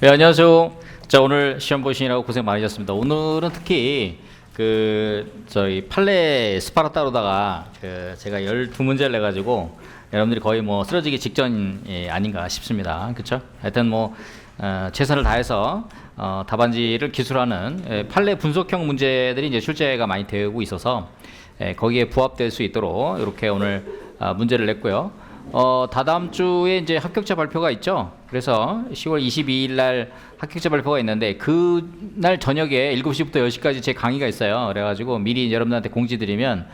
네, 안녕하세요. 자, 오늘 시험 보시느라고 고생 많으셨습니다. 오늘은 특히 저희 판례 스파르타로다가 제가 12문제를 내가지고 여러분들이 거의 뭐 쓰러지기 직전이 아닌가 싶습니다. 그렇죠? 하여튼 최선을 다해서 답안지를 기술하는 판례 분석형 문제들이 이제 출제가 많이 되고 있어서 거기에 부합될 수 있도록 이렇게 오늘 문제를 냈고요. 다다음 주에 이제 합격자 발표가 있죠. 그래서 10월 22일 날 합격자 발표가 있는데 그날 저녁에 7시부터 10시까지 제 강의가 있어요. 그래가지고 미리 여러분들한테 공지 드리면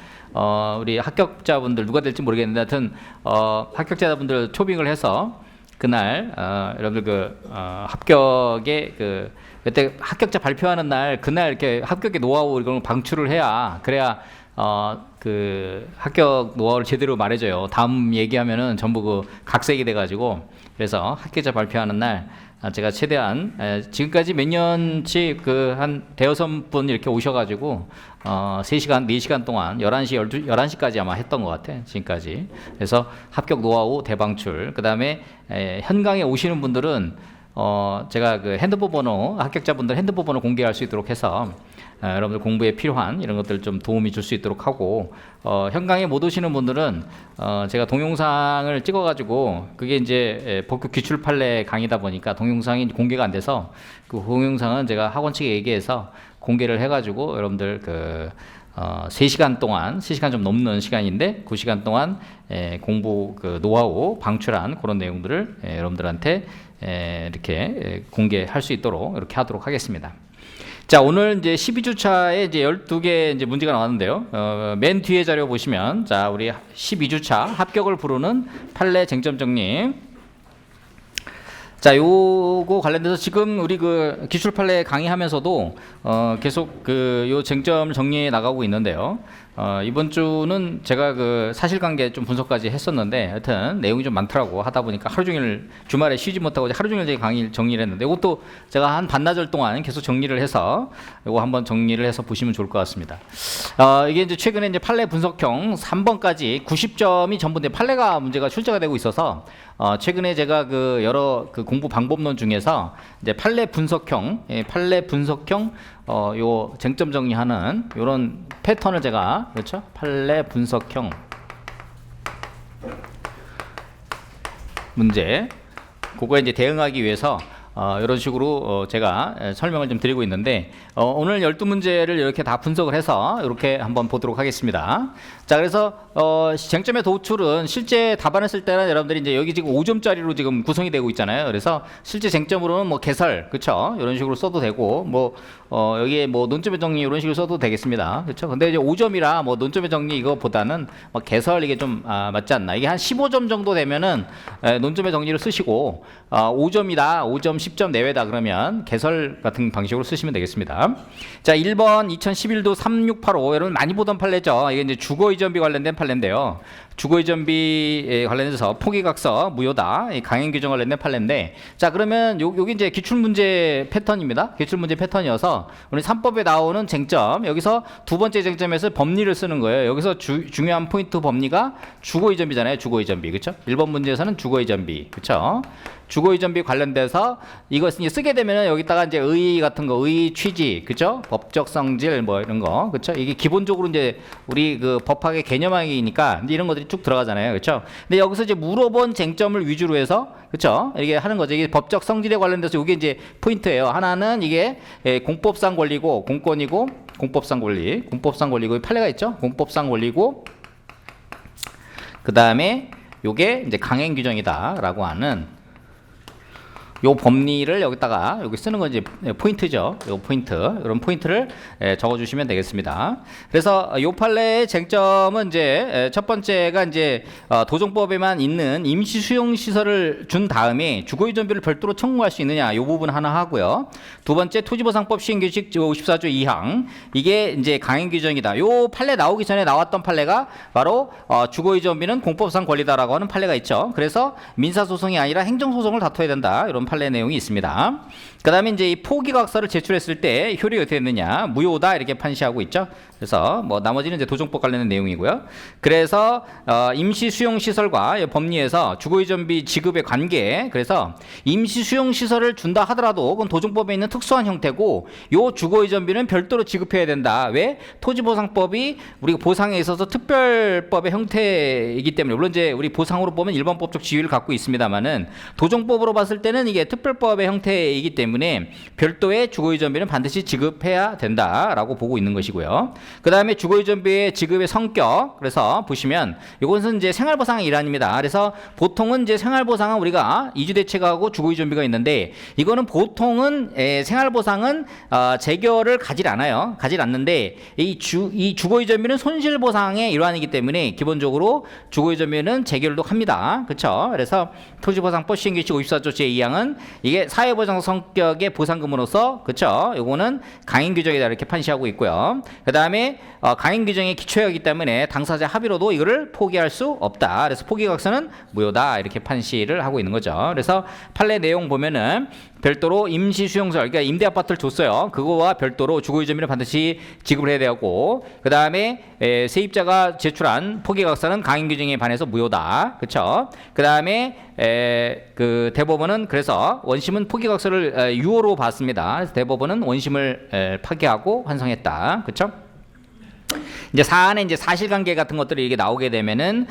우리 합격자분들 누가 될지 모르겠는데 하여튼 합격자분들 초빙을 해서 그날 여러분들 합격의 그때 합격자 발표하는 날 그날 이렇게 합격의 노하우 이런 걸 방출을 해야 그래야 합격 노하우를 제대로 말해줘요. 다음 얘기하면은 전부 각색이 돼가지고 그래서 합격자 발표하는 날 제가 최대한 지금까지 몇 년치 한 대여섯 분 이렇게 오셔가지고 3시간, 4시간 동안 11시, 11시까지 아마 했던 것 같아. 지금까지. 그래서 합격 노하우 대방출. 그 다음에 현강에 오시는 분들은 제가 핸드폰 번호, 합격자분들 핸드폰 번호 공개할 수 있도록 해서 여러분들 공부에 필요한 이런 것들 좀 도움이 줄 수 있도록 하고 현강에 못 오시는 분들은 제가 동영상을 찍어가지고 그게 이제 법규 기출 판례 강의다 보니까 동영상이 공개가 안 돼서 그 동영상은 제가 학원 측에 얘기해서 공개를 해가지고 여러분들 3시간 동안 3시간 좀 넘는 시간인데 그 시간 동안 공부 노하우 방출한 그런 내용들을 여러분들한테 이렇게 공개할 수 있도록 이렇게 하도록 하겠습니다. 자, 오늘 이제 12주차에 이제 12개 이제 문제가 나왔는데요. 맨 뒤에 자료 보시면 자, 우리 12주차 합격을 부르는 판례 쟁점 정리. 자, 요거 관련돼서 지금 우리 기출 판례 강의하면서도 계속 요 쟁점 정리해 나가고 있는데요. 이번 주는 제가 사실관계 좀 분석까지 했었는데 하여튼 내용이 좀 많더라고. 하다 보니까 하루 종일 주말에 쉬지 못하고 하루 종일 제 강의를 정리를 했는데 이것도 제가 한 반나절 동안 계속 정리를 해서 이거 한번 정리를 해서 보시면 좋을 것 같습니다. 이게 이제 최근에 이제 판례 분석형 3번까지 90점이 전부 판례가 문제가 출제가 되고 있어서 최근에 제가 여러 공부 방법론 중에서 이제 판례 분석형 요 쟁점 정리하는 요런 패턴을 제가 그렇죠? 판례 분석형 문제 그거에 이제 대응하기 위해서 이런 식으로 제가 설명을 좀 드리고 있는데 오늘 12문제를 이렇게 다 분석을 해서 이렇게 한번 보도록 하겠습니다. 자, 그래서 쟁점의 도출은 실제 답안했을 때는 여러분들이 이제 여기 지금 5점짜리로 지금 구성이 되고 있잖아요. 그래서 실제 쟁점으로는 개설, 그쵸? 이런 식으로 써도 되고 여기에 논점의 정리 이런 식으로 써도 되겠습니다. 그렇죠? 근데 이제 5점이라 논점의 정리 이거보다는 개설 이게 좀 맞지 않나. 이게 한 15점 정도 되면은 논점의 정리를 쓰시고 5점이다, 5점, 10점 내외다 그러면 개설 같은 방식으로 쓰시면 되겠습니다. 자, 1번 2011도 3685 여러분 많이 보던 판례죠. 이게 이제 주거이전비 관련된 판례인데요. 주거이전비에 관련해서 포기각서 무효다 강행 규정 관련된 판례인데 자, 그러면 여기 이제 기출문제 패턴입니다. 기출문제 패턴이어서 우리 3법에 나오는 쟁점 여기서 두 번째 쟁점에서 법리를 쓰는 거예요. 여기서 중요한 포인트 법리가 주거이전비잖아요. 주거이전비 그렇죠? 1번 문제에서는 주거이전비 그렇죠? 주거이전비 관련돼서 이거 쓰게 되면은 여기다가 이제 의 같은 거, 의 취지, 그죠? 법적 성질 이런 거, 그렇죠? 이게 기본적으로 이제 우리 법학의 개념학이니까 이런 것들이 쭉 들어가잖아요, 그렇죠? 근데 여기서 이제 물어본 쟁점을 위주로 해서, 그렇죠? 이게 하는 거죠. 이게 법적 성질에 관련돼서 이게 이제 포인트예요. 하나는 이게 공법상 권리고 공권이고 공법상 권리고 판례가 있죠? 공법상 권리고 그 다음에 요게 이제 강행 규정이다라고 하는. 요 법리를 여기다가 여기 쓰는 건 이제 포인트죠. 요 포인트 이런 포인트를 적어주시면 되겠습니다. 그래서 요 판례의 쟁점은 이제 첫 번째가 이제 도정법에만 있는 임시 수용 시설을 준 다음에 주거이전비를 별도로 청구할 수 있느냐 요 부분 하나 하고요. 두 번째 토지보상법 시행규칙 54조 2항 이게 이제 강행 규정이다. 요 판례 나오기 전에 나왔던 판례가 바로 주거이전비는 공법상 권리다라고 하는 판례가 있죠. 그래서 민사소송이 아니라 행정소송을 다퉈야 된다 이런 판례 내용이 있습니다. 그 다음에 이제 이 포기각서를 제출했을 때 효력이 어떻게 됐느냐, 무효다 이렇게 판시하고 있죠. 그래서 뭐 나머지는 이제 도정법 관련된 내용이고요. 그래서 임시 수용 시설과 법리에서 주거의존비 지급의 관계, 그래서 임시 수용 시설을 준다 하더라도 그건 도정법에 있는 특수한 형태고, 요 주거의존비는 별도로 지급해야 된다. 왜? 토지보상법이 우리가 보상에 있어서 특별법의 형태이기 때문에, 물론 이제 우리 보상으로 보면 일반법적 지위를 갖고 있습니다만은 도정법으로 봤을 때는 이게 특별법의 형태이기 때문에 별도의 주거의존비는 반드시 지급해야 된다라고 보고 있는 것이고요. 그 다음에 주거의존비의 지급의 성격, 그래서 보시면 이것은 이제 생활보상의 일환입니다. 그래서 보통은 이제 생활보상은 우리가 이주대책하고 주거의존비가 있는데, 이거는 보통은 생활보상은 재결을 가질 않아요. 가질 않는데 이 주거의존비는 손실보상의 일환이기 때문에 기본적으로 주거의존비는 재결도 합니다. 그렇죠? 그래서 토지보상법 시행규칙 54조 제2항은 이게 사회보장 성격의 보상금으로서, 그렇죠? 요거는 강행 규정이다 이렇게 판시하고 있고요. 그 다음에 강행 규정의 기초였기 때문에 당사자 합의로도 이거를 포기할 수 없다. 그래서 포기각서는 무효다 이렇게 판시를 하고 있는 거죠. 그래서 판례 내용 보면은 별도로 임시 수용설, 그러니까 임대 아파트를 줬어요. 그거와 별도로 주거의존비를 반드시 지급을 해야 되고, 그 다음에 세입자가 제출한 포기각서는 강행 규정에 반해서 무효다. 그렇죠? 그 다음에 그 대법원은 그래서 원심은 포기각서를 유효로 봤습니다. 그래서 대법원은 원심을 파기하고 환송했다. 그렇죠? 이제 사안에 이제 사실관계 같은 것들이 이게 나오게 되면은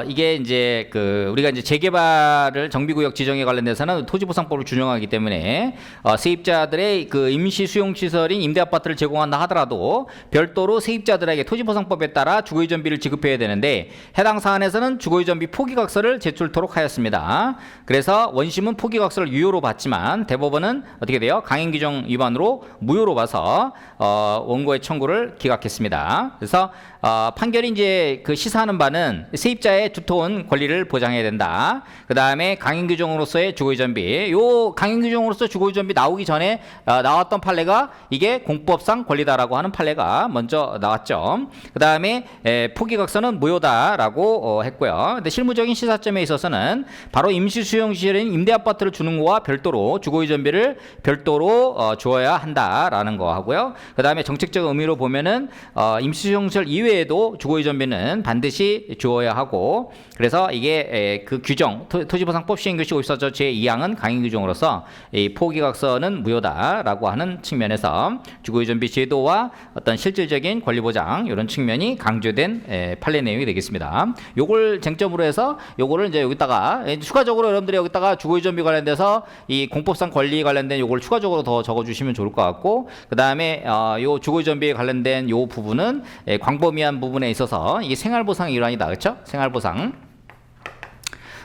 이게 이제 그 우리가 이제 재개발을 정비구역 지정에 관련돼서는 토지보상법을 준용하기 때문에 세입자들의 그 임시 수용 시설인 임대 아파트를 제공한다 하더라도 별도로 세입자들에게 토지보상법에 따라 주거의존비를 지급해야 되는데, 해당 사안에서는 주거의존비 포기각서를 제출토록 하였습니다. 그래서 원심은 포기각서를 유효로 봤지만 대법원은 어떻게 돼요? 강행규정 위반으로 무효로 봐서 원고의 청구를 기각했습니다. 그래서 판결이 이제 그 시사하는 바는 세입자의 두터운 권리를 보장해야 된다. 그 다음에 강행규정으로서의 주거의존비, 요 강행규정으로서 주거의존비 나오기 전에 나왔던 판례가 이게 공법상 권리다라고 하는 판례가 먼저 나왔죠. 그 다음에 포기각서는 무효다라고 했고요. 근데 실무적인 시사점에 있어서는 바로 임시수용시설인 임대아파트를 주는 거와 별도로 주거의존비를 별도로 주어야 한다라는 거 하고요. 그 다음에 정책적 의미로 보면은 임시수용시설 이외에도 주거의존비는 반드시 주어야 하고, 그래서 이게 그 규정, 토지보상법 시행규칙 54조 제2항은 강행규정으로서 이 포기각서는 무효다라고 하는 측면에서 주거의존비 제도와 어떤 실질적인 권리보장 이런 측면이 강조된 판례 내용이 되겠습니다. 요걸 쟁점으로 해서 요거를 이제 여기다가 추가적으로 여러분들이 여기다가 주거의존비 관련돼서 이 공법상 권리 관련된 요걸 추가적으로 더 적어주시면 좋을 것 같고, 그 다음에 요 주거의존비에 관련된 요 부분은 광범위한 부분에 있어서 이게 생활보상의 일환이다. 그렇죠?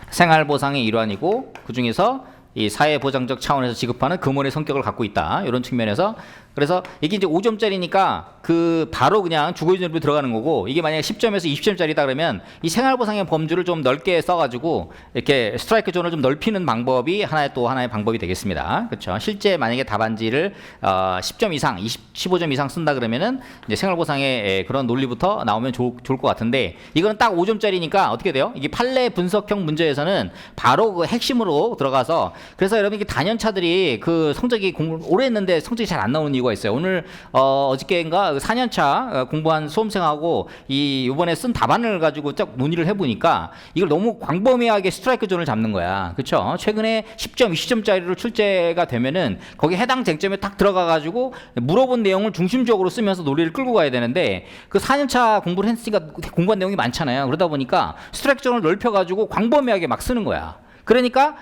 생활보상의 일환이고, 그 중에서 이 사회보장적 차원에서 지급하는 금원의 성격을 갖고 있다. 이런 측면에서, 그래서 이게 이제 5점짜리니까 그 바로 그냥 주거의존비로 들어가는 거고, 이게 만약에 10점에서 20점짜리다 그러면 이 생활보상의 범주를 좀 넓게 써가지고 이렇게 스트라이크 존을 좀 넓히는 방법이 하나의 방법이 되겠습니다. 그렇죠? 실제 만약에 답안지를 10점 이상, 15점 이상 쓴다 그러면은 이제 생활보상의 그런 논리부터 나오면 좋을 것 같은데, 이거는 딱 5점짜리니까 어떻게 돼요? 이게 판례 분석형 문제에서는 바로 그 핵심으로 들어가서, 그래서 여러분 이게 단연차들이 그 성적이 공부 오래 했는데 성적이 잘 안 나오는 이유가 있어요. 오늘 어저께인가 4년차 공부한 수험생하고 이번에 쓴 답안을 가지고 딱 논의를 해보니까 이걸 너무 광범위하게 스트라이크 존을 잡는 거야. 그렇죠? 최근에 10점, 20점짜리로 출제가 되면은 거기 해당 쟁점에 딱 들어가가지고 물어본 내용을 중심적으로 쓰면서 논리를 끌고 가야 되는데, 그 4년차 공부를 했으니까 공부한 내용이 많잖아요. 그러다 보니까 스트라이크 존을 넓혀가지고 광범위하게 막 쓰는 거야. 그러니까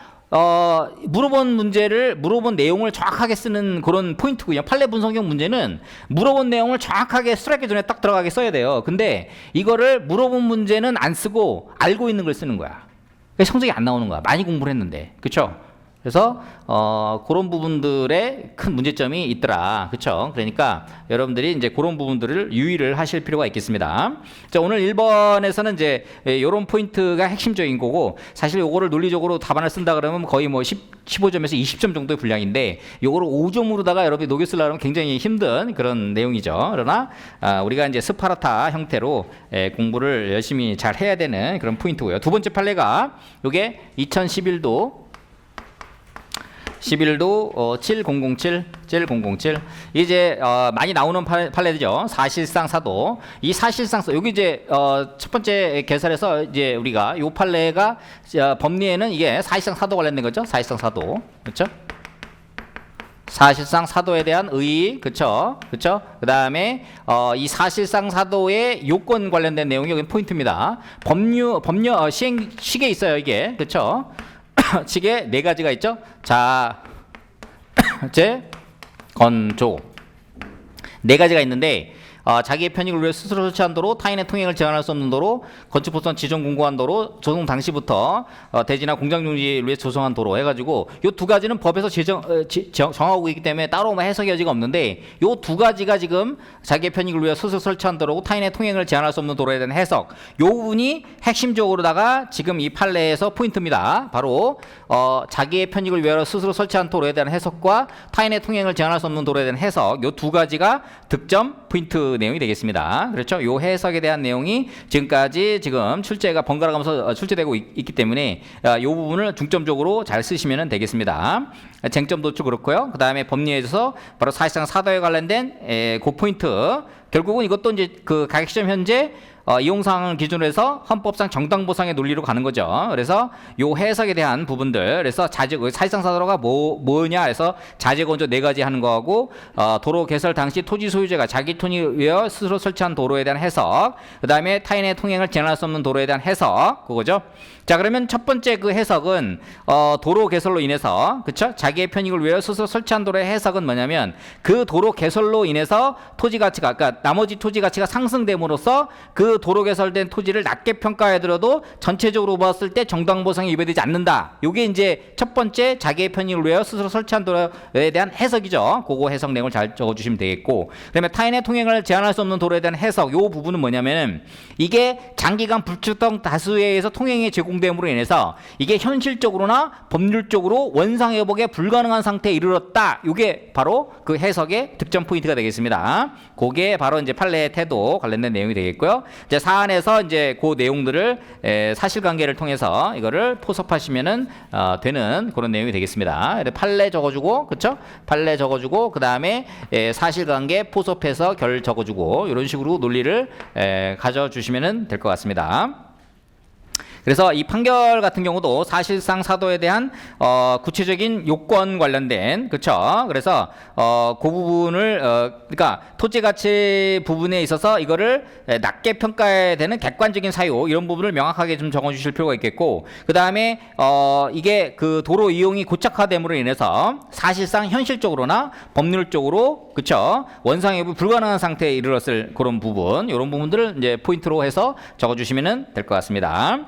물어본 내용을 정확하게 쓰는 그런 포인트고요. 판례 분석형 문제는 물어본 내용을 정확하게 스트라이크 존에 딱 들어가게 써야 돼요. 근데 이거를 물어본 문제는 안 쓰고 알고 있는 걸 쓰는 거야. 그래서 성적이 안 나오는 거야. 많이 공부를 했는데. 그렇죠? 그래서 그런 부분들에 큰 문제점이 있더라. 그렇죠? 그러니까 여러분들이 이제 그런 부분들을 유의를 하실 필요가 있겠습니다. 자, 오늘 1번에서는 이제 이런 포인트가 핵심적인 거고, 사실 요거를 논리적으로 답안을 쓴다 그러면 거의 뭐 15점에서 20점 정도의 분량인데, 요거를 5점으로다가 여러분이 녹여 쓰려고 하면 굉장히 힘든 그런 내용이죠. 그러나 우리가 이제 스파르타 형태로 공부를 열심히 잘 해야 되는 그런 포인트고요. 두 번째 판례가 요게 2011도 11도 7007 이제 많이 나오는 판례죠. 사실상 사도. 이 사실상 사도 여기 이제 첫 번째 개설에서 이제 우리가 요 판례가 법리에는 이게 사실상 사도 관련된 거죠. 사실상 사도. 그렇죠? 사실상 사도에 대한 의의, 그쵸? 그다음에 이 사실상 사도의 요건 관련된 내용이 여기 포인트입니다. 법률 시행 시계 있어요, 이게, 그쵸? 시계 네 가지가 있죠. 자제, 건조 네 가지가 있는데. 자기의 편익을 위해 스스로 설치한 도로, 타인의 통행을 제한할 수 없는 도로, 건축법상 지정 공고한 도로, 조성 당시부터 대지나 공장 용지를 위해 조성한 도로 해가지고 요 두 가지는 법에서 정하고 있기 때문에 따로 해석의 여지가 없는데 요 두 가지가 지금 자기의 편익을 위해 스스로 설치한 도로고 타인의 통행을 제한할 수 없는 도로에 대한 해석, 요 부분이 핵심적으로다가 지금 이 판례에서 포인트입니다. 바로 자기의 편익을 위하여 스스로 설치한 도로에 대한 해석과 타인의 통행을 제한할 수 없는 도로에 대한 해석, 요 두 가지가 득점 포인트 내용이 되겠습니다. 그렇죠? 요 해석에 대한 내용이 지금까지 지금 출제가 번갈아 가면서 출제되고 있기 때문에 요 부분을 중점적으로 잘 쓰시면 되겠습니다. 쟁점도 쭉 그렇고요. 그 다음에 법리에서 바로 사실상 사도에 관련된 그 포인트, 결국은 이것도 이제 그 가격 시점 현재 이용사항을 기준으로 해서 헌법상 정당보상의 논리로 가는 거죠. 그래서 요 해석에 대한 부분들, 그래서 사실상 사도가 뭐냐 해서 자재건조 네 가지 하는 거하고 도로 개설 당시 토지 소유자가 자기 돈을 위해 스스로 설치한 도로에 대한 해석, 그 다음에 타인의 통행을 제한할 수 없는 도로에 대한 해석, 그거죠. 자, 그러면 첫 번째 그 해석은 도로 개설로 인해서, 그쵸? 자기의 편익을 위해 스스로 설치한 도로의 해석은 뭐냐면 그 도로 개설로 인해서 토지 가치가, 그러니까 나머지 토지 가치가 상승됨으로써 그 도로 개설된 토지를 낮게 평가해들어도 전체적으로 봤을 때 정당보상이 위배되지 않는다. 요게 이제 첫 번째 자기의 편익을 위해 스스로 설치한 도로에 대한 해석이죠. 그거 해석 내용을 잘 적어주시면 되겠고, 그다음에 타인의 통행을 제한할 수 없는 도로에 대한 해석, 요 부분은 뭐냐면은 이게 장기간 불특정 다수에 의해서 통행이 제공됨으로 인해서 이게 현실적으로나 법률적으로 원상회복에 불가능한 상태에 이르렀다. 요게 바로 그 해석의 득점 포인트가 되겠습니다. 그게 바로 이제 판례의 태도 관련된 내용이 되겠고요. 이제 사안에서 이제 그 내용들을 사실관계를 통해서 이거를 포섭하시면은 되는 그런 내용이 되겠습니다. 판례 적어주고, 그쵸? 판례 적어주고, 그 다음에 사실관계 포섭해서 결 적어주고, 이런 식으로 논리를 가져주시면은 될 것 같습니다. 그래서 이 판결 같은 경우도 사실상 사도에 대한 구체적인 요건 관련된, 그렇죠? 그래서 그 부분을 그러니까 토지 가치 부분에 있어서 이거를 낮게 평가해야 되는 객관적인 사유, 이런 부분을 명확하게 좀 적어 주실 필요가 있겠고, 그다음에 이게 그 도로 이용이 고착화됨으로 인해서 사실상 현실적으로나 법률적으로, 그렇죠? 원상회복이 불가능한 상태에 이르렀을 그런 부분, 이런 부분들을 이제 포인트로 해서 적어 주시면 될 것 같습니다.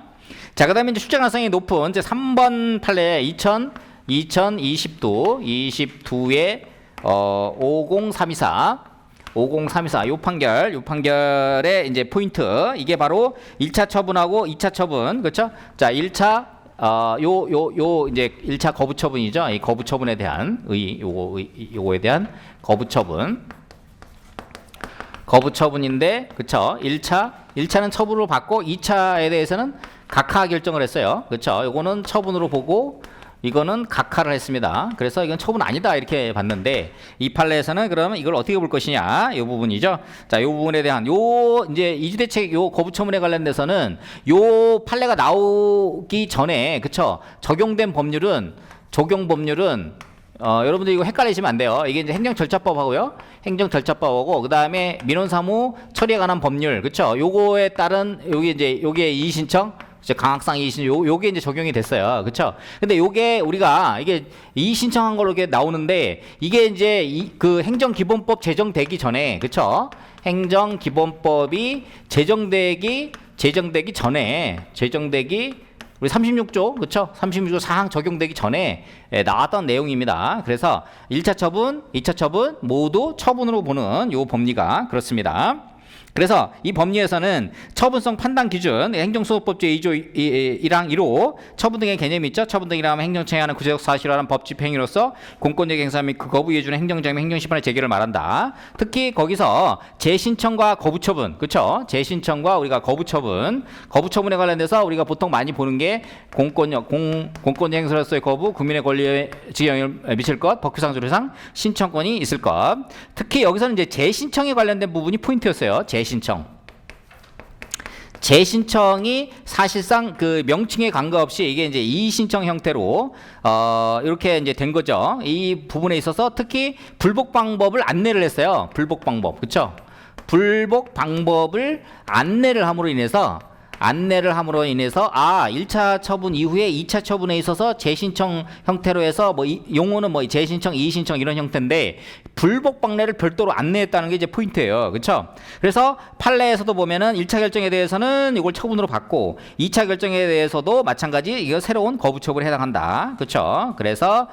자, 그 다음에 이제 출제 가능성이 높은 이제 3번 판례 2020도 22의 50324 요 판결의 이제 포인트, 이게 바로 1차 처분하고 2차 처분, 그렇죠? 자, 1차 요 이제 1차 거부 처분이죠. 이 거부 처분에 대한 요거에 대한 거부 처분인데, 그쵸? 1차는 처분으로 받고 2차에 대해서는 각하 결정을 했어요. 그쵸? 요거는 처분으로 보고 이거는 각하를 했습니다. 그래서 이건 처분 아니다 이렇게 봤는데, 이 판례에서는 그러면 이걸 어떻게 볼 것이냐, 이 부분이죠. 자, 이 부분에 대한 이제 이주대책 요 거부처분에 관련돼서는 요 판례가 나오기 전에, 그쵸? 적용 법률은 여러분들 이거 헷갈리시면 안 돼요. 이게 이제 행정절차법하고요. 행정절차법하고, 그 다음에 민원사무 처리에 관한 법률, 그쵸? 요거에 따른, 요게 이의신청, 강학상 이의신청, 요게 이제 적용이 됐어요. 그쵸? 근데 요게 우리가, 이게 이의신청한 걸로 이게 나오는데, 이게 이제 그 행정기본법 제정되기 전에, 그쵸? 행정기본법이 제정되기 전에, 우리 36조, 그쵸? 36조 사항 적용되기 전에 나왔던 내용입니다. 그래서 1차 처분, 2차 처분 모두 처분으로 보는 요 법리가 그렇습니다. 그래서 이 법리에서는 처분성 판단 기준, 행정소송법 제2조 1항 1호 처분 등의 개념이 있죠. 처분 등이라면 행정청이 하는 구체적 사실화한 법 집행위로서 공권력 행사 및 그 거부 이해주는 행정장애 행정심판의 제기를 말한다. 특히 거기서 재신청과 거부처분, 그렇죠? 재신청과 우리가 거부처분에 관련돼서 우리가 보통 많이 보는 게 공권력 행사로서의 거부, 국민의 권리에 지경을 미칠 것, 법규상 조례상 신청권이 있을 것. 특히 여기서는 이제 재신청에 관련된 부분이 포인트였어요. 재신청이 사실상 그 명칭에 관계없이 이게 이제 이의신청 형태로 이렇게 이제 된 거죠. 이 부분에 있어서 특히 불복 방법을 안내를 했어요. 불복 방법, 그렇죠? 불복 방법을 안내를 함으로 인해서 1차 처분 이후에 2차 처분에 있어서 재신청 형태로 해서 뭐 용어는 뭐 재신청, 이의신청 이런 형태인데 불복 방례를 별도로 안내했다는 게 이제 포인트예요. 그렇죠? 그래서 판례에서도 보면은 1차 결정에 대해서는 이걸 처분으로 받고 2차 결정에 대해서도 마찬가지 이거 새로운 거부 처분에 해당한다. 그렇죠? 그래서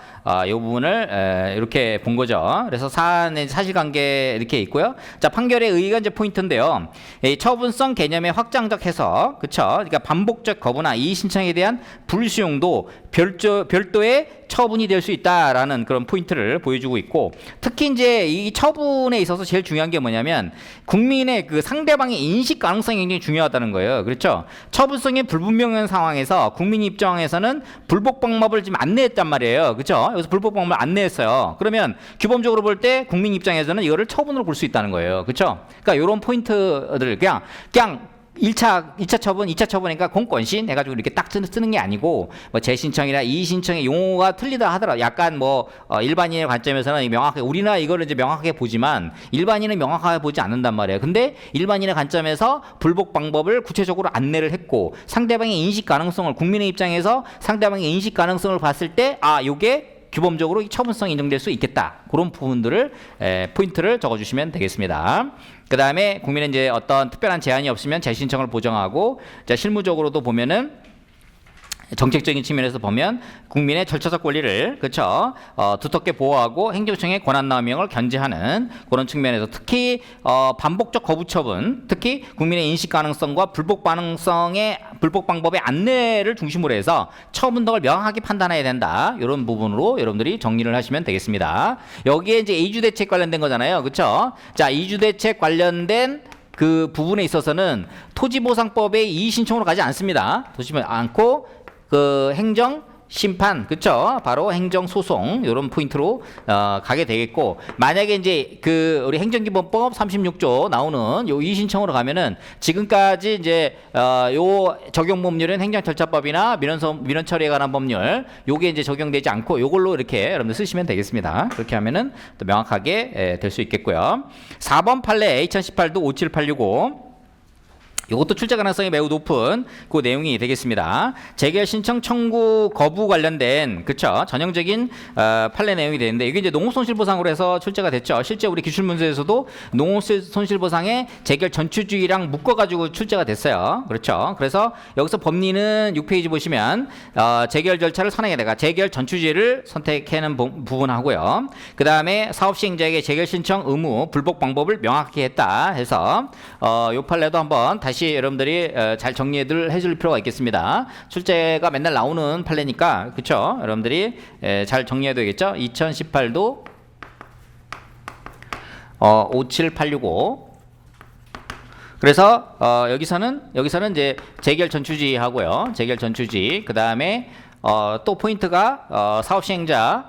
이 부분을 이렇게 본 거죠. 그래서 사안의 사실관계 이렇게 있고요. 자, 판결의 의의가 이제 포인트인데요. 이 처분성 개념의 확장적 해석, 그렇죠? 그러니까 반복적 거부나 이의 신청에 대한 불수용도 별도의 처분이 될 수 있다라는 그런 포인트를 보여주고 있고, 특히 이제 이 처분에 있어서 제일 중요한 게 뭐냐면 국민의 그 상대방의 인식 가능성이 굉장히 중요하다는 거예요. 그렇죠? 처분성이 불분명한 상황에서 국민 입장에서는 불복 방법을 지금 안내했단 말이에요. 그렇죠? 여기서 불복 방법을 안내했어요. 그러면 규범적으로 볼 때 국민 입장에서는 이거를 처분으로 볼 수 있다는 거예요. 그렇죠? 그러니까 이런 포인트들을 그냥 2차 처분, 2차 처분이니까 공권신 해가지고 이렇게 딱 쓰는 게 아니고, 뭐 재신청이나 이의신청의 용어가 틀리다 하더라도 약간 뭐 일반인의 관점에서는 명확하게, 우리나 이거를 이제 명확하게 보지만 일반인은 명확하게 보지 않는단 말이에요. 근데 일반인의 관점에서 불복 방법을 구체적으로 안내를 했고, 상대방의 인식 가능성을, 국민의 입장에서 상대방의 인식 가능성을 봤을 때 요게 규범적으로 처분성이 인정될 수 있겠다. 그런 부분들을 포인트를 적어주시면 되겠습니다. 그 다음에 국민은 이제 어떤 특별한 제한이 없으면 재신청을 보장하고, 자, 실무적으로도 보면은 정책적인 측면에서 보면 국민의 절차적 권리를, 그렇죠? 두텁게 보호하고 행정청의 권한남용을 견제하는 그런 측면에서 특히 반복적 거부 처분, 특히 국민의 인식 가능성과 불복 방법의 안내를 중심으로 해서 처분 등을 명확하게 판단해야 된다. 이런 부분으로 여러분들이 정리를 하시면 되겠습니다. 여기에 이제 이주대책 관련된 거잖아요, 그렇죠? 자, 이주대책 관련된 그 부분에 있어서는 토지보상법의 이의신청으로 가지 않습니다. 도시면 않고 그 행정 심판, 그쵸? 바로 행정 소송 이런 포인트로 가게 되겠고, 만약에 이제 그 우리 행정기본법 36조 나오는 요 이의신청으로 가면은 지금까지 이제 요 적용 법률은 행정절차법이나 민원 처리에 관한 법률 요게 이제 적용되지 않고 요걸로 이렇게 여러분들 쓰시면 되겠습니다. 그렇게 하면은 또 명확하게 될 수 있겠고요. 4번 판례 2018도 57865 이것도 출제 가능성이 매우 높은 그 내용이 되겠습니다. 재결 신청 청구 거부 관련된, 그쵸, 전형적인 판례 내용이 되는데, 이게 이제 농업손실보상으로 해서 출제가 됐죠. 실제 우리 기출문제에서도 농업손실보상의 재결 전추주의랑 묶어가지고 출제가 됐어요. 그렇죠. 그래서 여기서 법리는 6페이지 보시면 재결 절차를 선행해다가 재결 전추주의를 선택하는 부분하고요. 그 다음에 사업시행자에게 재결 신청 의무 불복 방법을 명확히 했다 해서 이 판례도 한번 다시 여러분들이 잘 정리를 해줄 필요가 있겠습니다. 출제가 맨날 나오는 판례니까, 그쵸? 여러분들이 잘 정리해야 되겠죠? 2018도 57865 그래서 여기서는 이제 재결 전추지 하고요. 재결 전추지. 그 다음에 또 포인트가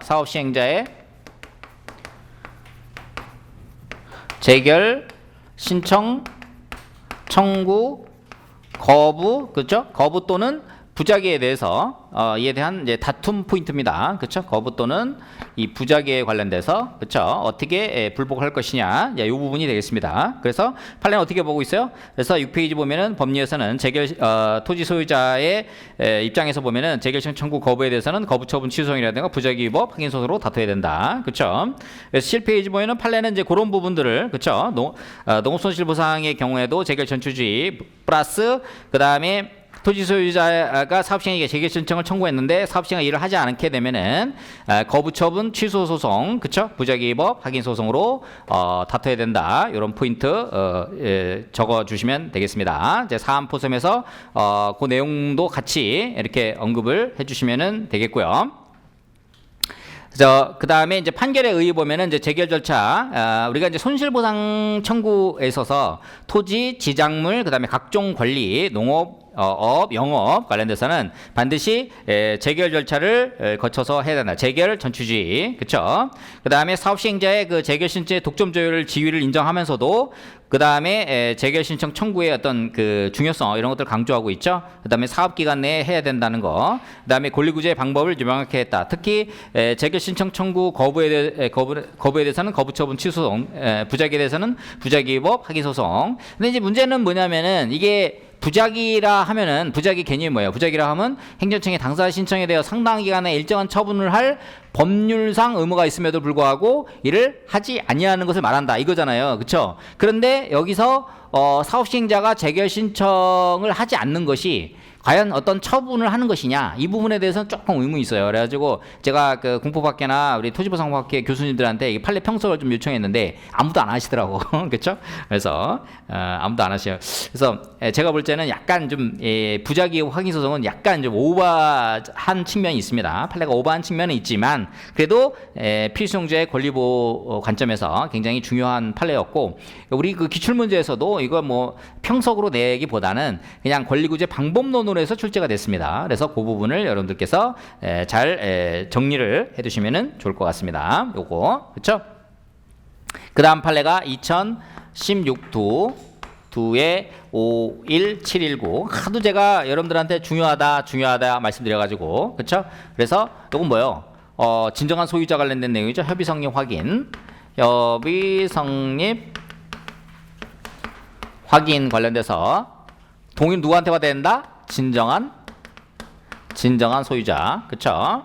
사업시행자의 재결 신청 청구 거부, 그렇죠? 거부 또는 부작위에 대해서 이에 대한 이제 다툼 포인트입니다. 그렇죠? 거부 또는 이 부작위에 관련돼서, 그렇죠? 어떻게 불복할 것이냐, 이 부분이 되겠습니다. 그래서 판례는 어떻게 보고 있어요? 그래서 6페이지 보면은 법리에서는 재결 토지 소유자의 입장에서 보면은 재결 신청 청구 거부에 대해서는 거부 처분 취소성이라든가 부작위 위법 확인 소송으로 다퉈야 된다. 그렇죠? 그래서 7페이지 보면은 판례는 이제 그런 부분들을, 그렇죠? 농업손실보상의 경우에도 재결 전추주의 플러스 그 다음에 토지 소유자가 사업시행에게 재개 신청을 청구했는데 사업시행가 일을 하지 않게 되면은 거부 처분, 취소 소송, 그쵸? 부작위 위법 확인 소송으로 다퉈야 된다. 이런 포인트 적어 주시면 되겠습니다. 이제 사안 포섬에서 그 내용도 같이 이렇게 언급을 해주시면 되겠고요. 그 다음에 이제 판결에 의해 보면은 이제 재결 절차, 우리가 이제 손실보상 청구에 있어서 토지, 지작물, 그 다음에 각종 권리, 농업, 영업 관련돼서는 반드시 재결 절차를 거쳐서 해야 된다. 재결 전취주의, 그쵸? 그 다음에 사업시행자의 그 재결 신청의 독점 조율 지위를 인정하면서도 그 다음에 재결 신청 청구의 어떤 그 중요성 이런 것들을 강조하고 있죠. 그 다음에 사업기간 내에 해야 된다는 거. 그 다음에 권리구제의 방법을 명확히 했다. 특히 재결 신청 청구 거부에 대해서는 거부처분 취소송, 부작위에 대해서는 부작위 위법 확인 소송. 근데 이제 문제는 뭐냐면은 이게 부작위라 하면은 부작위 개념이 뭐예요? 부작위라 하면 행정청이 당사 신청에 대해 상당 기간에 일정한 처분을 할 법률상 의무가 있음에도 불구하고 이를 하지 아니하는 것을 말한다 이거잖아요. 그렇죠? 그런데 여기서 사업시행자가 재결 신청을 하지 않는 것이 과연 어떤 처분을 하는 것이냐 이 부분에 대해서는 조금 의문이 있어요. 그래가지고 제가 그 공법학계나 우리 토지보상법학계 교수님들한테 이 판례 평석을 좀 요청했는데 아무도 안 하시더라고. 그렇죠? 그래서 아무도 안 하셔요. 그래서 제가 볼 때는 약간 좀 부작위 확인 소송은 약간 좀 오버한 측면이 있습니다. 판례가 오버한 측면은 있지만 그래도 필수용자의 권리보호 관점에서 굉장히 중요한 판례였고 우리 그 기출문제에서도 이거 뭐 평석으로 내기보다는 그냥 권리구제 방법론으로 해서 출제가 됐습니다. 그래서 그 부분을 여러분들께서 잘 정리를 해두시면 좋을 것 같습니다. 요거 그렇죠? 그 다음 판례가 2016도 2의 51719 하도 제가 여러분들한테 중요하다 말씀드려가지고 그렇죠? 그래서 요건 뭐예요? 진정한 소유자 관련된 내용이죠. 협의 성립 확인, 협의 성립 확인 관련돼서 동의 누구한테 받아야 된다? 진정한 소유자, 그쵸?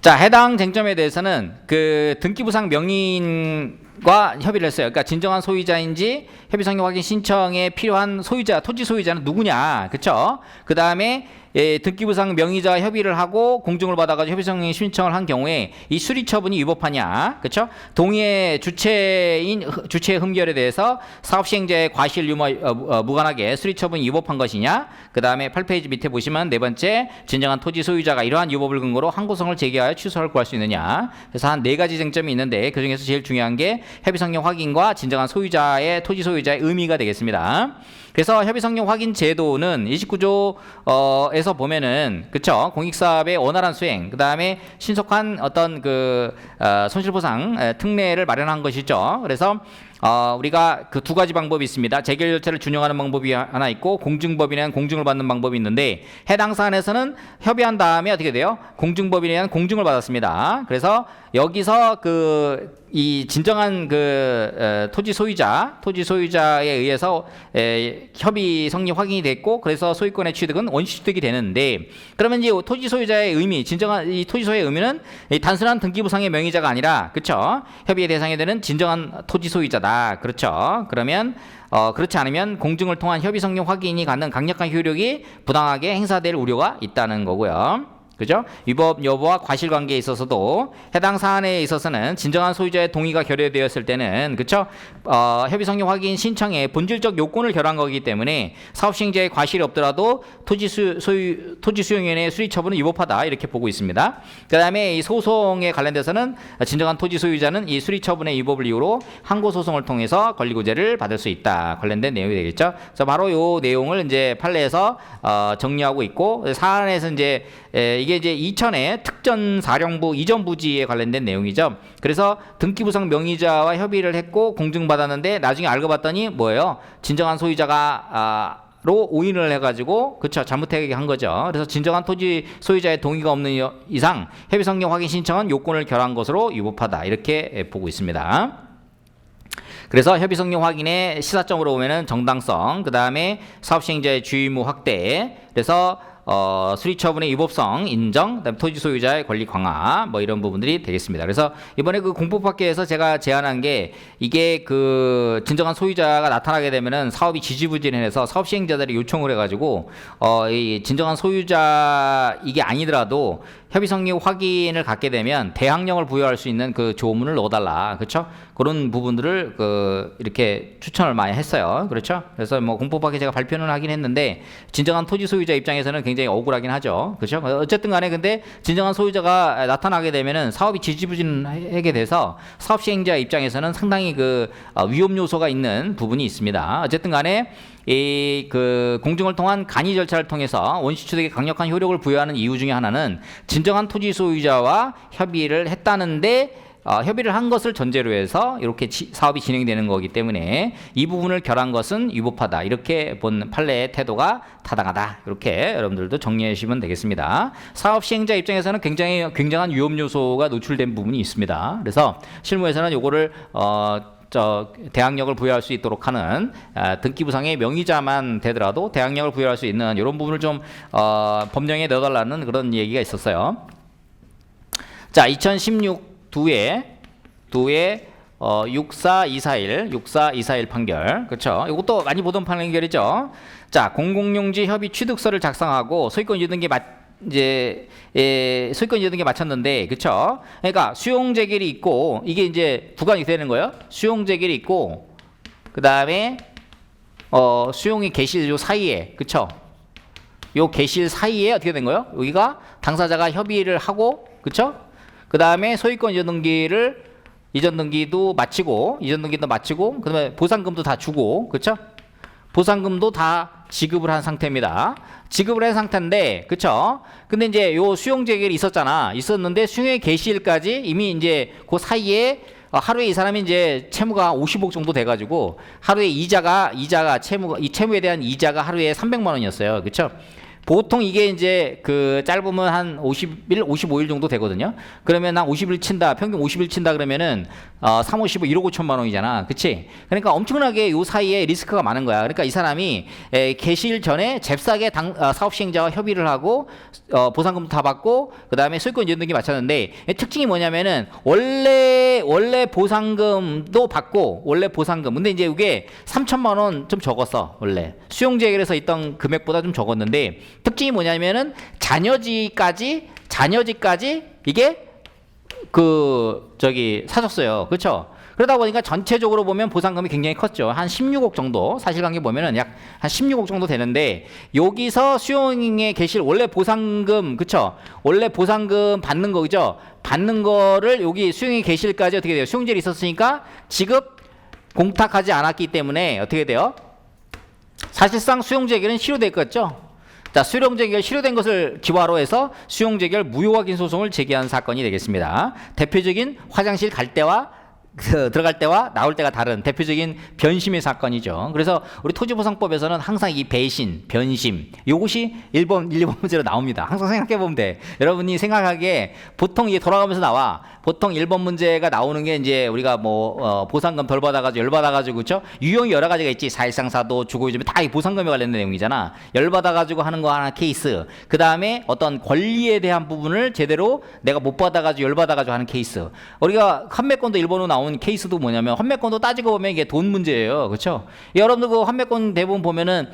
자, 해당 쟁점에 대해서는 그 등기부상 명의인과 협의를 했어요. 그러니까 진정한 소유자인지 협의 성립 확인 신청에 필요한 소유자, 토지 소유자는 누구냐, 그쵸? 그 다음에 등기부상 명의자와 협의를 하고 공증을 받아가지고 협의성립 신청을 한 경우에 이 수리 처분이 위법하냐, 그렇죠? 동의의 주체의 흠결에 대해서 사업시행자의 과실 유무 무관하게 수리 처분이 위법한 것이냐, 그 다음에 8페이지 밑에 보시면 네 번째 진정한 토지 소유자가 이러한 위법을 근거로 항고성을 제기하여 취소를 구할 수 있느냐. 그래서 한 네 가지 쟁점이 있는데 그 중에서 제일 중요한 게 협의성립 확인과 진정한 소유자의 토지 소유자의 의미가 되겠습니다. 그래서 협의성립 확인 제도는 29조에서 보면은 그쵸 공익사업의 원활한 수행, 그 다음에 신속한 어떤 그 손실보상 특례를 마련한 것이죠. 그래서 우리가 그 두 가지 방법이 있습니다. 재결 절차를 준용하는 방법이 하나 있고 공증법인에 공증을 받는 방법이 있는데 해당 사안에서는 협의한 다음에 어떻게 돼요? 공증법인에 대한 공증을 받았습니다. 그래서 여기서 이 진정한 토지 소유자에 의해서 협의 성립 확인이 됐고 그래서 소유권의 취득은 원시 취득이 되는데 그러면 이제 토지 소유자의 의미, 진정한 이 토지 소유의 의미는 단순한 등기부상의 명의자가 아니라 그렇죠? 협의의 대상이 되는 진정한 토지 소유자다. 그렇죠? 그러면 그렇지 않으면 공증을 통한 협의 성립 확인이 갖는 강력한 효력이 부당하게 행사될 우려가 있다는 거고요. 그죠? 위법 여부와 과실관계에 있어서도 해당 사안에 있어서는 진정한 소유자의 동의가 결여되었을 때는 그쵸? 협의 성립 확인 신청에 본질적 요건을 결한 거기 때문에 사업시행자의 과실이 없더라도 토지 수용위원회의 수리 처분은 위법하다 이렇게 보고 있습니다. 그 다음에 이 소송에 관련돼서는 진정한 토지 소유자는 이 수리 처분의 위법을 이유로 항고 소송을 통해서 권리구제를 받을 수 있다. 관련된 내용이 되겠죠. 그래서 바로 요 내용을 이제 판례에서 정리하고 있고 사안에서 이제 이게 이제 이천의 특전 사령부 이전 부지에 관련된 내용이죠. 그래서 등기부상 명의자와 협의를 했고 공증받았는데 나중에 알고 봤더니 뭐예요? 진정한 소유자가 로 오인을 해가지고 그쵸 잘못하게 한 거죠. 그래서 진정한 토지 소유자의 동의가 없는 이상 협의 성립 확인 신청은 요건을 결한 것으로 위법하다 이렇게 보고 있습니다. 그래서 협의 성립 확인의 시사점으로 보면은 정당성, 그 다음에 사업시행자의 주의무 확대, 그래서 수리 처분의 위법성 인정, 그다음에 토지 소유자의 권리 강화 뭐 이런 부분들이 되겠습니다. 그래서 이번에 그 공법학계에서 제가 제안한 게 이게 그 진정한 소유자가 나타나게 되면은 사업이 지지부진해서 사업 시행자들이 요청을 해가지고 이 진정한 소유자 이게 아니더라도 협의 성립 확인을 갖게 되면 대항력을 부여할 수 있는 그 조문을 넣어달라, 그렇죠? 그런 부분들을 이렇게 추천을 많이 했어요, 그렇죠? 그래서 뭐 공법학에 제가 발표는 하긴 했는데 진정한 토지 소유자 입장에서는 굉장히 억울하긴 하죠, 그렇죠? 어쨌든간에 근데 진정한 소유자가 나타나게 되면은 사업이 지지부진하게 돼서 사업 시행자 입장에서는 상당히 그 위험 요소가 있는 부분이 있습니다. 어쨌든간에 이 그 공증을 통한 간이 절차를 통해서 원시 취득에 강력한 효력을 부여하는 이유 중에 하나는 진정한 토지 소유자와 협의를 했다는데 협의를 한 것을 전제로 해서 이렇게 사업이 진행되는 거기 때문에 이 부분을 결한 것은 위법하다, 이렇게 본 판례의 태도가 타당하다, 이렇게 여러분들도 정리해 주시면 되겠습니다. 사업 시행자 입장에서는 굉장한 위험 요소가 노출된 부분이 있습니다. 그래서 실무에서는 요거를 대항력을 부여할 수 있도록 하는 등기부상의 명의자만 되더라도 대항력을 부여할 수 있는 이런 부분을 좀 법령에 넣어달라는 그런 얘기가 있었어요. 자, 2016 2회 64241 판결, 그렇죠? 이것도 많이 보던 판결이죠. 자, 공공용지 협의 취득서를 작성하고 소유권 이전등기 소유권 이전등기 마쳤는데, 그쵸? 그러니까 수용 재결이 있고, 이게 이제 구간이 되는 거예요. 수용 재결이 있고, 그 다음에 수용이 개실 요 사이에, 그쵸? 요 개실 사이에 어떻게 된 거예요? 여기가 당사자가 협의를 하고, 그쵸? 그 다음에 소유권 이전등기도 마치고, 그 다음에 보상금도 다 주고, 그쵸? 보상금도 다 지급을 한 상태입니다. 지급을 한 상태인데, 그쵸? 근데 이제 요 수용 재결이 있었는데 수용의 개시일까지 이미 이제 그 사이에 하루에 이 사람이 이제 채무가 50억 정도 돼가지고 하루에 이 채무에 대한 이자가 하루에 300만 원이었어요. 그쵸? 보통 이게 이제 그 짧으면 한 50일, 55일 정도 되거든요. 그러면 한 50일 친다, 평균 50일 친다 그러면은 3, 55, 1억 5천만 원이잖아. 그치? 그러니까 엄청나게 요 사이에 리스크가 많은 거야. 그러니까 이 사람이 개시일 전에 잽싸게 사업 시행자와 협의를 하고 보상금도 다 받고 그 다음에 소유권 이전등기 마쳤는데, 특징이 뭐냐면은 원래 보상금도 받고 근데 이제 이게 3천만 원 좀 적었어. 원래 수용 재결에서 있던 금액보다 좀 적었는데, 특징이 뭐냐면은 자녀지까지 이게 사줬어요. 그렇죠? 그러다 보니까 전체적으로 보면 보상금이 굉장히 컸죠. 한 16억 정도, 사실관계 보면은 약 한 16억 정도 되는데, 여기서 수용에 계실 원래 보상금, 그쵸? 원래 보상금 받는 거, 그죠? 받는 거를 여기 수용에 계실까지 어떻게 돼요? 수용제를 있었으니까 지급 공탁하지 않았기 때문에 어떻게 돼요? 사실상 수용재결은 실효됐겠죠? 자, 수용재결 실효된 것을 기화로 해서 수용재결 무효 확인 소송을 제기한 사건이 되겠습니다. 대표적인 화장실 갈 때와 들어갈 때와 나올 때가 다른 대표적인 변심의 사건이죠. 그래서 우리 토지보상법에서는 항상 이 배신, 변심, 요것이 1번 문제로 나옵니다. 항상 생각해 보면 돼. 여러분이 생각하기에 보통 이게 돌아가면서 나와. 보통 1번 문제가 나오는 게 이제 우리가 보상금 덜 받아가지고 열받아가지고, 그쵸? 유형이 여러 가지가 있지. 사실상사도 주고 이제 다 이 보상금에 관련된 내용이잖아. 열받아가지고 하는 거 하나 케이스. 그 다음에 어떤 권리에 대한 부분을 제대로 내가 못 받아가지고 열받아가지고 하는 케이스. 우리가 환매권도 1번으로 나온 케이스도 뭐냐면, 환매권도 따지고 보면 이게 돈 문제예요. 그렇죠? 여러분들 그 환매권 대부분 보면은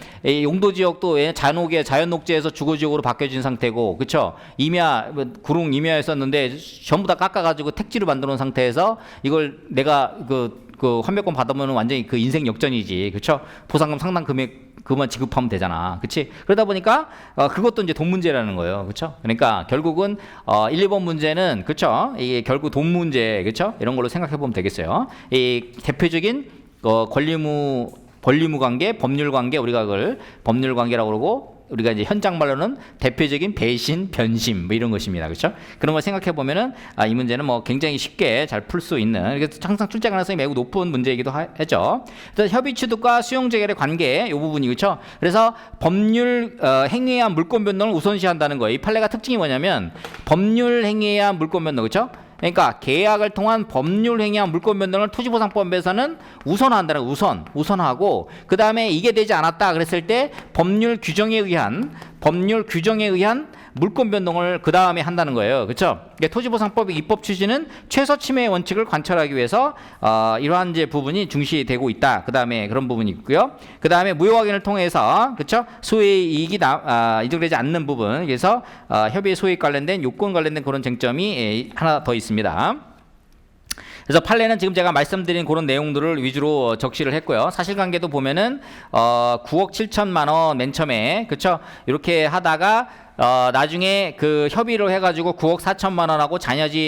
용도 지역도 자연녹지에서 주거지역으로 바뀌어진 상태고, 그렇죠? 구릉 임야였었는데 전부 다 깎아가지고 택지로 만들어 놓은 상태에서 이걸 내가 그 환매권 받으면 완전히 그 인생 역전이지. 그렇죠? 보상금 상당 금액 그만 지급하면 되잖아. 그치? 그러다 보니까 그것도 이제 돈 문제라는 거예요. 그쵸? 그러니까 결국은 1, 2번 문제는, 그쵸? 이게 결국 돈 문제, 그쵸? 이런 걸로 생각해 보면 되겠어요. 이 대표적인 권리무 관계, 법률 관계, 우리가 그걸 법률 관계라고 그러고, 우리가 이제 현장 말로는 대표적인 배신, 변심 뭐 이런 것입니다. 그렇죠? 그런 걸 생각해 보면은 이 문제는 굉장히 쉽게 잘 풀 수 있는, 그래서 항상 출제 가능성이 매우 높은 문제이기도 하죠. 그래서 협의 취득과 수용 재결의 관계 이 부분이, 그렇죠? 그래서 법률 행위에 의한 물권 변동을 우선시한다는 거예요. 이 판례가 특징이 뭐냐면 법률 행위에 의한 물권 변동, 그렇죠? 그러니까 계약을 통한 법률 행위와 물권 변동을 토지보상법에서는 우선한다는 우선하고 그 다음에 이게 되지 않았다 그랬을 때 법률 규정에 의한 물권 변동을 그 다음에 한다는 거예요. 그렇죠? 토지보상법의 입법 취지는 최소 침해 원칙을 관철하기 위해서 이러한 이제 부분이 중시되고 있다. 그 다음에 그런 부분이 있고요. 그 다음에 무효 확인을 통해서 그렇죠? 소의 이익이 인정되지 않는 부분, 그래서 협의의 소익 관련된 요건 관련된 그런 쟁점이 하나 더 있습니다. 그래서 판례는 지금 제가 말씀드린 그런 내용들을 위주로 적시를 했고요. 사실관계도 보면은 9억 7천만 원 맨 처음에 그렇죠? 이렇게 하다가 나중에 그 협의를 해가지고 9억 4천만 원하고 잔여지